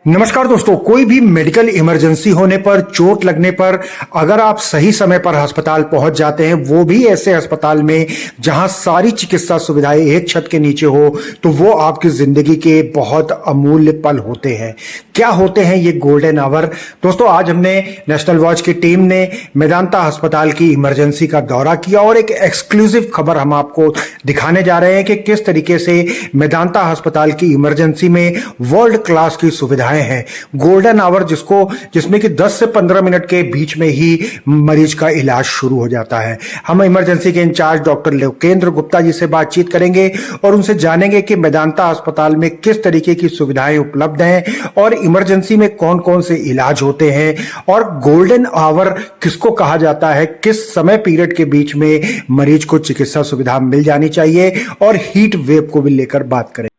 नमस्कार दोस्तों, कोई भी मेडिकल इमरजेंसी होने पर, चोट लगने पर अगर आप सही समय पर अस्पताल पहुंच जाते हैं, वो भी ऐसे अस्पताल में जहां सारी चिकित्सा सुविधाएं एक छत के नीचे हो, तो वो आपकी जिंदगी के बहुत अमूल्य पल होते हैं। क्या होते हैं ये गोल्डन आवर? दोस्तों, आज हमने नेशनल वॉच की टीम ने मेदांता अस्पताल की इमरजेंसी का दौरा किया और एक एक्सक्लूसिव खबर हम आपको दिखाने जा रहे हैं कि किस तरीके से मेदांता अस्पताल की इमरजेंसी में वर्ल्ड क्लास की सुविधाएं हैं। गोल्डन आवर जिसमें कि 10 से 15 मिनट के बीच में ही मरीज का इलाज शुरू हो जाता है। हम इमरजेंसी के इंचार्ज डॉक्टर लोकेंद्र गुप्ता जी से बातचीत करेंगे और उनसे जानेंगे कि मेदांता अस्पताल में किस तरीके की सुविधाएं उपलब्ध हैं और इमरजेंसी में कौन कौन से इलाज होते हैं और गोल्डन आवर किसको कहा जाता है, किस समय पीरियड के बीच में मरीज को चिकित्सा सुविधा मिल जानी चाहिए और हीट वेव को भी लेकर बात करें।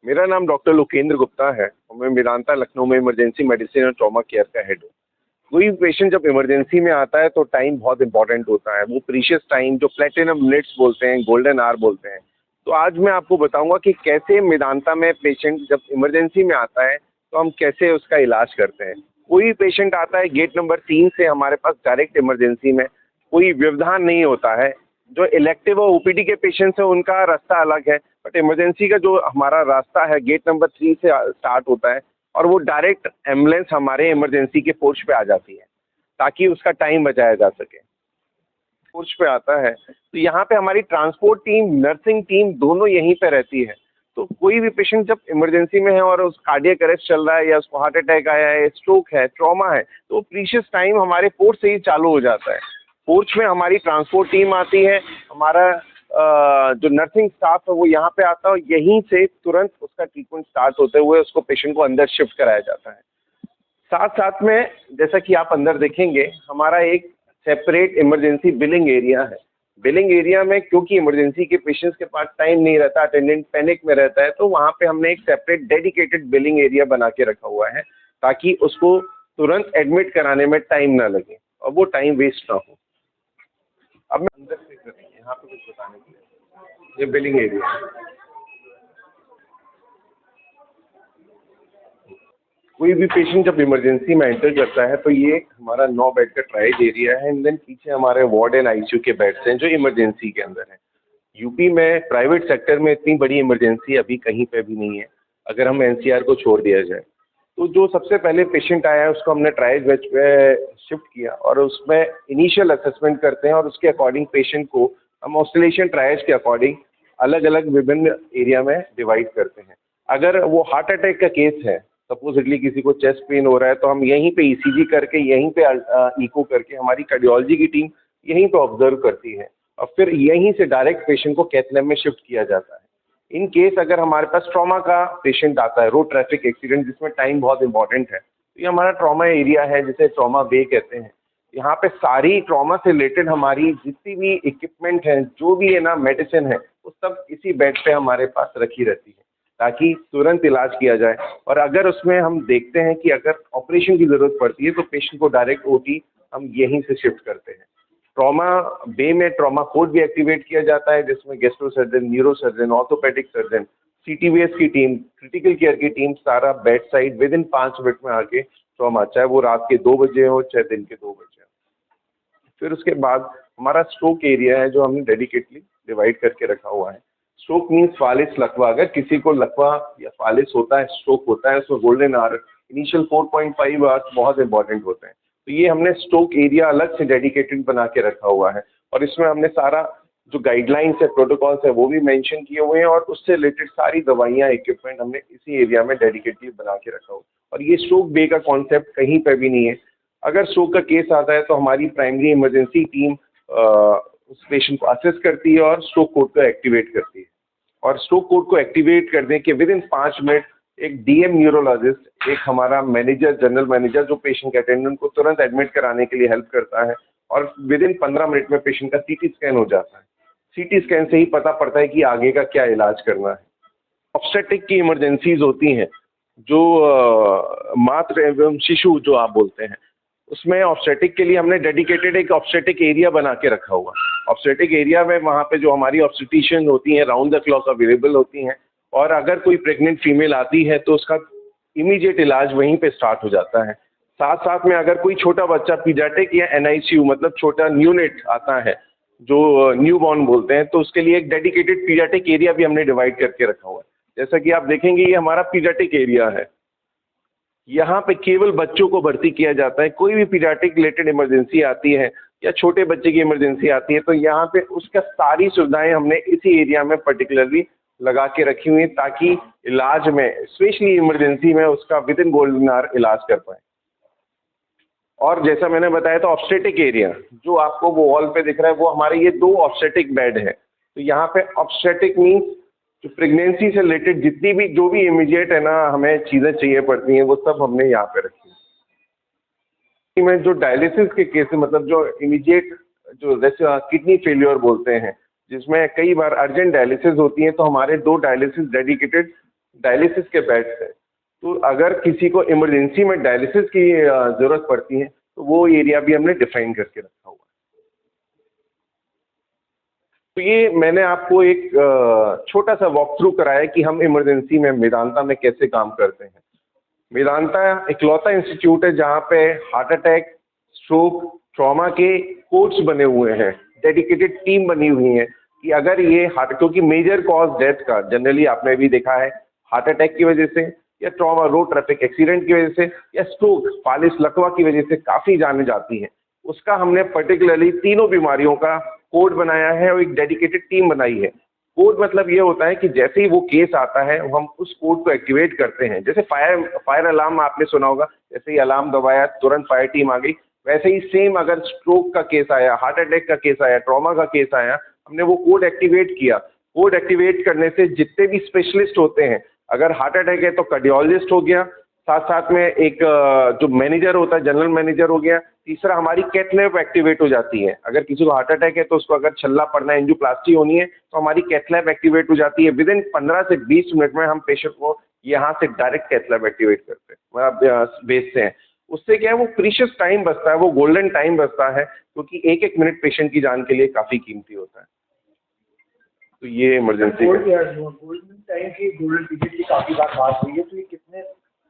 मेरा नाम डॉक्टर लोकेंद्र गुप्ता है और मैं मेदांता लखनऊ में इमरजेंसी मेडिसिन और ट्रॉमा केयर का हेड हूँ। कोई पेशेंट जब इमरजेंसी में आता है तो टाइम बहुत इंपॉर्टेंट होता है, वो प्रीशियस टाइम जो प्लेटिनम मिनट्स बोलते हैं, गोल्डन आवर बोलते हैं। तो आज मैं आपको बताऊंगा कि कैसे मेदांता में पेशेंट जब इमरजेंसी में आता है तो हम कैसे उसका इलाज करते हैं। कोई पेशेंट आता है गेट नंबर 3 से हमारे पास डायरेक्ट इमरजेंसी में, कोई व्यवधान नहीं होता है। जो इलेक्टिव और ओपीडी के पेशेंट्स हैं उनका रास्ता अलग है, बट इमरजेंसी का जो हमारा रास्ता है गेट नंबर 3 से स्टार्ट होता है और वो डायरेक्ट एम्बुलेंस हमारे इमरजेंसी के पोर्च पे आ जाती है ताकि उसका टाइम बचाया जा सके। पोर्च पे आता है तो यहाँ पे हमारी ट्रांसपोर्ट टीम, नर्सिंग टीम दोनों यहीं पे रहती है। तो कोई भी पेशेंट जब इमरजेंसी में है और उस कार्डियक अरेस्ट चल रहा है या उसको हार्ट अटैक आया है, स्ट्रोक है, ट्रॉमा है, तो प्रीशियस टाइम हमारे पोर्च से ही चालू हो जाता है। पोर्च में हमारी ट्रांसपोर्ट टीम आती है, हमारा जो नर्सिंग स्टाफ है वो यहाँ पे आता है और यहीं से तुरंत उसका ट्रीटमेंट स्टार्ट होते हुए उसको पेशेंट को अंदर शिफ्ट कराया जाता है। साथ साथ में जैसा कि आप अंदर देखेंगे हमारा एक सेपरेट इमरजेंसी बिलिंग एरिया है। बिलिंग एरिया में क्योंकि इमरजेंसी के पेशेंट्स के पास टाइम नहीं रहता, अटेंडेंट पैनिक में रहता है, तो वहाँ पे हमने एक सेपरेट डेडिकेटेड बिलिंग एरिया बना के रखा हुआ है ताकि उसको तुरंत एडमिट कराने में टाइम ना लगे और वो टाइम वेस्ट ना हो। अब मैं अंदर से करेंगे यहाँ पे कुछ बताने के लिए, ये बिलिंग एरिया है। कोई भी पेशेंट जब इमरजेंसी में एंटर करता है तो ये हमारा 9 बेड का ट्राइड एरिया है एंड देन पीछे हमारे वार्ड एंड आईसीयू के बेड्स हैं जो इमरजेंसी के अंदर है। यूपी में प्राइवेट सेक्टर में इतनी बड़ी इमरजेंसी अभी कहीं पे भी नहीं है अगर हम एनसीआर को छोड़ दिया जाए। तो जो सबसे पहले पेशेंट आया है उसको हमने ट्राइड बेड पे शिफ्ट किया और उसमें इनिशियल असेसमेंट करते हैं और उसके अकॉर्डिंग पेशेंट को हम ऑस्टिलेशन ट्रायज के अकॉर्डिंग अलग अलग विभिन्न एरिया में डिवाइड करते हैं। अगर वो हार्ट अटैक का केस है, सपोजिटली किसी को चेस्ट पेन हो रहा है, तो हम यहीं पे ईसीजी करके, यहीं पे इको करके, हमारी कार्डियोलॉजी की टीम यहीं पे ऑब्जर्व करती है और फिर यहीं से डायरेक्ट पेशेंट को कैथ लैब में शिफ्ट किया जाता है। इन केस अगर हमारे पास ट्रॉमा का पेशेंट आता है, रोड ट्रैफिक एक्सीडेंट जिसमें टाइम बहुत इंपॉर्टेंट है, तो ये हमारा ट्रॉमा एरिया है जिसे ट्रॉमा बे कहते हैं। यहाँ पे सारी ट्रॉमा से रिलेटेड हमारी जितनी भी इक्विपमेंट है, जो भी है ना मेडिसिन है, वो सब इसी बेड पे हमारे पास रखी रहती है ताकि तुरंत इलाज किया जाए। और अगर उसमें हम देखते हैं कि अगर ऑपरेशन की ज़रूरत पड़ती है तो पेशेंट को डायरेक्ट ओटी हम यहीं से शिफ्ट करते हैं। ट्रॉमा बे में ट्रॉमा कोड भी एक्टिवेट किया जाता है जिसमें gastro surgeon, neuro surgeon, orthopaedic surgeon, CTVS की टीम, क्रिटिकल केयर की टीम सारा bed side with in 5 minute में आके ट्रॉमा, चाहे वो रात के 2 बजे हो चाहे दिन के 2 बजे हो। फिर उसके बाद हमारा स्ट्रोक एरिया है जो हमने डेडिकेटली डिवाइड करके रखा हुआ है। स्ट्रोक मीन्स फालिस लकवा। अगर किसी को लकवा या फालिस होता है, स्ट्रोक होता है, उसमें गोल्डन आवर इनिशियल 4.5 आवर्स बहुत इंपॉर्टेंट होते हैं। तो ये हमने स्ट्रोक एरिया अलग से डेडिकेटेड बना के रखा हुआ है और इसमें हमने सारा जो गाइडलाइंस है, प्रोटोकॉल्स है, वो भी मेंशन किए हुए हैं और उससे रिलेटेड सारी दवाइयाँ, इक्विपमेंट हमने इसी एरिया में डेडिकेटली बना के रखा हुआ है। और ये स्ट्रोक बे का कॉन्सेप्ट कहीं पर भी नहीं है। अगर स्ट्रोक का केस आता है तो हमारी प्राइमरी इमरजेंसी टीम उस पेशेंट को असेस करती है और स्ट्रोक कोड को एक्टिवेट करती है। और स्ट्रोक कोड को एक्टिवेट करने के विद इन 5 मिनट एक डीएम न्यूरोलॉजिस्ट, एक हमारा मैनेजर, जनरल मैनेजर जो पेशेंट के अटेंडेंट को तुरंत एडमिट कराने के लिए हेल्प करता है और विद इन 15 मिनट में पेशेंट का सीटी स्कैन हो जाता है। सीटी स्कैन से ही पता पड़ता है कि आगे का क्या इलाज करना है। ऑब्स्टेट्रिक की इमरजेंसीज होती हैं जो मातृ एवं शिशु जो आप बोलते हैं, उसमें ऑब्स्टेट्रिक के लिए हमने डेडिकेटेड एक ऑब्स्टेट्रिक एरिया बना के रखा हुआ। ऑब्स्टेट्रिक एरिया में वहाँ पे जो हमारी ऑब्स्टेट्रिशियन होती हैं राउंड द क्लॉक अवेलेबल होती हैं और अगर कोई प्रेग्नेंट फीमेल आती है तो उसका इमीडिएट इलाज वहीं पे स्टार्ट हो जाता है। साथ साथ में अगर कोई छोटा बच्चा पीडियाट्रिक या एनआईसीयू मतलब छोटा न्यूनेट आता है, जो न्यूबॉर्न बोलते हैं, तो उसके लिए एक डेडिकेटेड पीडियाट्रिक एरिया भी हमने डिवाइड करके रखा हुआ है। जैसा कि आप देखेंगे ये हमारा पीडियाट्रिक एरिया है, यहाँ पे केवल बच्चों को भर्ती किया जाता है। कोई भी पीडियाट्रिक रिलेटेड इमरजेंसी आती है या छोटे बच्चे की इमरजेंसी आती है तो यहाँ पे उसका सारी सुविधाएं हमने इसी एरिया में पर्टिकुलरली लगा के रखी हुई है, ताकि इलाज में स्पेशली इमरजेंसी में उसका विद इन गोल्डन आवर इलाज कर पाए। और जैसा मैंने बताया तो ऑब्स्टेटिक एरिया जो आपको वो वॉल पे दिख रहा है, वो हमारे ये 2 ऑब्स्टेटिक बेड है। तो यहाँ पे ऑब्स्टेटिक मीन्स जो प्रेगनेंसी से रिलेटेड जितनी भी जो भी इमीडिएट है ना हमें चीज़ें चाहिए पड़ती हैं, वो सब हमने यहाँ पे रखी है। में जो डायलिसिस के केस मतलब जो इमीडिएट जो जैसे किडनी फेलियर बोलते हैं, जिसमें कई बार अर्जेंट डायलिसिस होती है, तो हमारे 2 डायलिसिस डेडिकेटेड डायलिसिस के बेड्स हैं। तो अगर किसी को इमरजेंसी में डायलिसिस की ज़रूरत पड़ती है तो वो एरिया भी हमने डिफाइन करके रखा हुआ है। तो ये मैंने आपको एक छोटा सा वॉक थ्रू कराया कि हम इमरजेंसी में मेदांता में कैसे काम करते हैं। मेदांता इकलौता इंस्टीट्यूट है जहाँ पे हार्ट अटैक, स्ट्रोक, ट्रॉमा के कोर्ट्स बने हुए हैं, डेडिकेटेड टीम बनी हुई है कि अगर ये हार्ट, क्योंकि मेजर कॉज डेथ का जनरली आपने भी देखा है हार्ट अटैक की वजह से या ट्रॉमा रोड ट्रैफिक एक्सीडेंट की वजह से या स्ट्रोक फालिस लकवा की वजह से काफ़ी जाने जाती हैं। उसका हमने पर्टिकुलरली तीनों बीमारियों का कोड बनाया है और एक डेडिकेटेड टीम बनाई है। कोड मतलब ये होता है कि जैसे ही वो केस आता है हम उस कोड को एक्टिवेट करते हैं। जैसे फायर अलार्म आपने सुना होगा, जैसे ही अलार्म दबाया तुरंत फायर टीम आ गई, वैसे ही सेम अगर स्ट्रोक का केस आया, हार्ट अटैक का केस आया, ट्रॉमा का केस आया, हमने वो कोड एक्टिवेट किया। कोड एक्टिवेट करने से जितने भी स्पेशलिस्ट होते हैं, अगर हार्ट अटैक है तो कार्डियोलॉजिस्ट हो गया, साथ साथ में एक जो मैनेजर होता है जनरल मैनेजर हो गया, तीसरा हमारी कैथ लैब एक्टिवेट हो जाती है। अगर किसी को हार्ट अटैक है तो उसको अगर छल्ला पड़ना है, एंजियोप्लास्टी होनी है, तो हमारी कैथ लैब एक्टिवेट हो जाती है। विद इन 15 से 20 मिनट में हम पेशेंट को यहाँ से डायरेक्ट कैथ लैब एक्टिवेट करते हैं, भेजते हैं। उससे क्या है, वो प्रीशियस टाइम बचता है, वो गोल्डन टाइम बचता है, क्योंकि एक एक मिनट पेशेंट की जान के लिए काफ़ी कीमती होता है। तो ये इमरजेंसी गोल्डन टाइम की, गोल्डन पीरियड की काफ़ी बात हुई है, तो ये कितने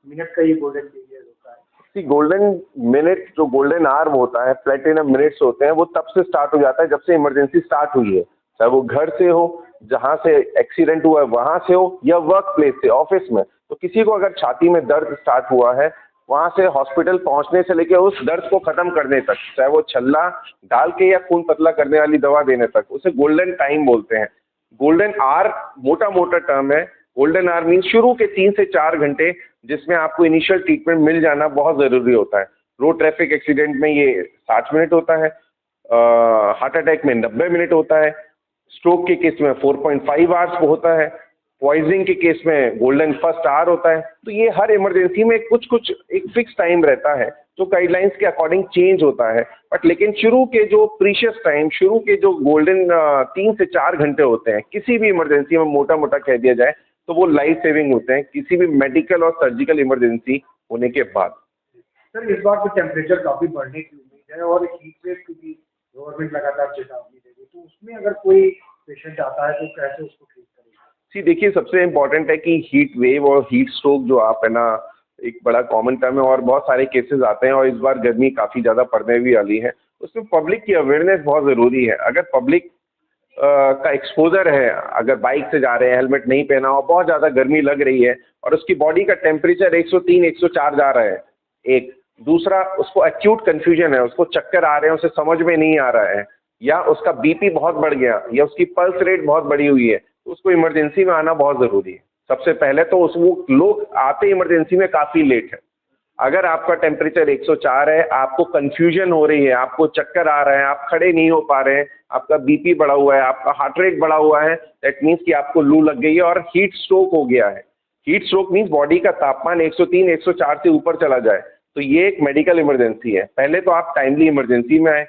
मिनट का ये गोल्डन पीरियड होता है? गोल्डन मिनट, जो गोल्डन आवर होता है, प्लेटिनम मिनट्स होते हैं, वो तब से स्टार्ट हो जाता है जब से इमरजेंसी स्टार्ट हुई है। चाहे वो घर से हो, जहाँ से एक्सीडेंट हुआ है वहाँ से हो, या वर्क प्लेस से, ऑफिस में। तो किसी को अगर छाती में दर्द स्टार्ट हुआ है, वहाँ से हॉस्पिटल पहुँचने से लेकर उस दर्द को ख़त्म करने तक, चाहे वो छल्ला डाल के या खून पतला करने वाली दवा देने तक, उसे गोल्डन टाइम बोलते हैं। गोल्डन आवर मोटा टर्म है। गोल्डन आवर मीन्स शुरू के 3 से 4 घंटे जिसमें आपको इनिशियल ट्रीटमेंट मिल जाना बहुत ज़रूरी होता है। रोड ट्रैफिक एक्सीडेंट में ये 60 मिनट होता है, हार्ट अटैक में 90 मिनट होता है, स्ट्रोक के केस में 4.5 आवर्स होता है, पॉइजनिंग के केस में गोल्डन फर्स्ट आवर होता है। तो ये हर इमरजेंसी में कुछ एक फिक्स टाइम रहता है जो गाइडलाइंस के अकॉर्डिंग चेंज होता है। बट लेकिन शुरू के जो प्रीशियस टाइम, शुरू के जो गोल्डन 3 से 4 घंटे होते हैं, किसी भी इमरजेंसी में मोटा कह दिया जाए तो वो लाइफ सेविंग होते हैं, किसी भी मेडिकल और सर्जिकल इमरजेंसी होने के बाद। सर, इस बार तो टेम्परेचर काफ़ी बढ़ने की उम्मीद है और हीट वेव की भी गवर्नमेंट लगातार चेतावनी दे रही है, तो उसमें अगर कोई पेशेंट आता है तो कैसे उसको ट्रीट करेगा? देखिए, सबसे इम्पोर्टेंट है कि हीट वेव और हीट स्ट्रोक जो आप है ना, एक बड़ा कॉमन टर्म है और बहुत सारे केसेस आते हैं, और इस बार गर्मी काफ़ी ज़्यादा पड़ने भी वाली है। उसमें पब्लिक की अवेयरनेस बहुत ज़रूरी है। अगर पब्लिक का एक्सपोजर है, अगर बाइक से जा रहे हैं, हेलमेट नहीं पहना और बहुत ज़्यादा गर्मी लग रही है और उसकी बॉडी का टेम्परेचर 103, 104 जा रहा है, एक दूसरा उसको एक्यूट कन्फ्यूजन है, उसको चक्कर आ रहे हैं, उसे समझ में नहीं आ रहा है, या उसका बीपी बहुत बढ़ गया, या उसकी पल्स रेट बहुत बढ़ी हुई है, तो उसको इमरजेंसी में आना बहुत ज़रूरी है। सबसे पहले तो वो लोग आते इमरजेंसी में काफ़ी लेट है। अगर आपका टेम्परेचर 104 है, आपको कन्फ्यूजन हो रही है, आपको चक्कर आ रहा है, आप खड़े नहीं हो पा रहे हैं, आपका बीपी बढ़ा हुआ है, आपका हार्ट रेट बढ़ा हुआ है, दैट मीन्स कि आपको लू लग गई है और हीट स्ट्रोक हो गया है। हीट स्ट्रोक मीन्स बॉडी का तापमान 103, 104 से ऊपर चला जाए, तो ये एक मेडिकल इमरजेंसी है। पहले तो आप टाइमली इमरजेंसी में आए,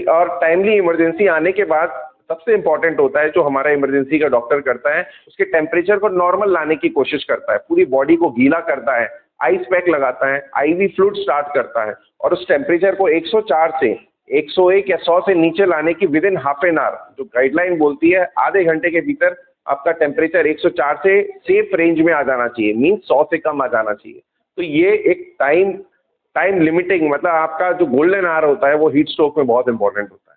और टाइमली इमरजेंसी आने के बाद सबसे इम्पॉर्टेंट होता है जो हमारा इमरजेंसी का डॉक्टर करता है, उसके टेम्परेचर को नॉर्मल लाने की कोशिश करता है, पूरी बॉडी को गीला करता है, आइस पैक लगाता है, आईवी फ्लूइड स्टार्ट करता है और उस टेम्परेचर को 104 से 101 या 100 से नीचे लाने की with in half an hour, जो गाइडलाइन बोलती है आधे घंटे के भीतर आपका टेम्परेचर 104 से सेफ रेंज में आ जाना चाहिए, मीन्स 100 से कम आ जाना चाहिए। तो ये एक टाइम लिमिटिंग, मतलब आपका जो गोल्डन आवर होता है वो हीट स्ट्रोक में बहुत इंपॉर्टेंट होता है।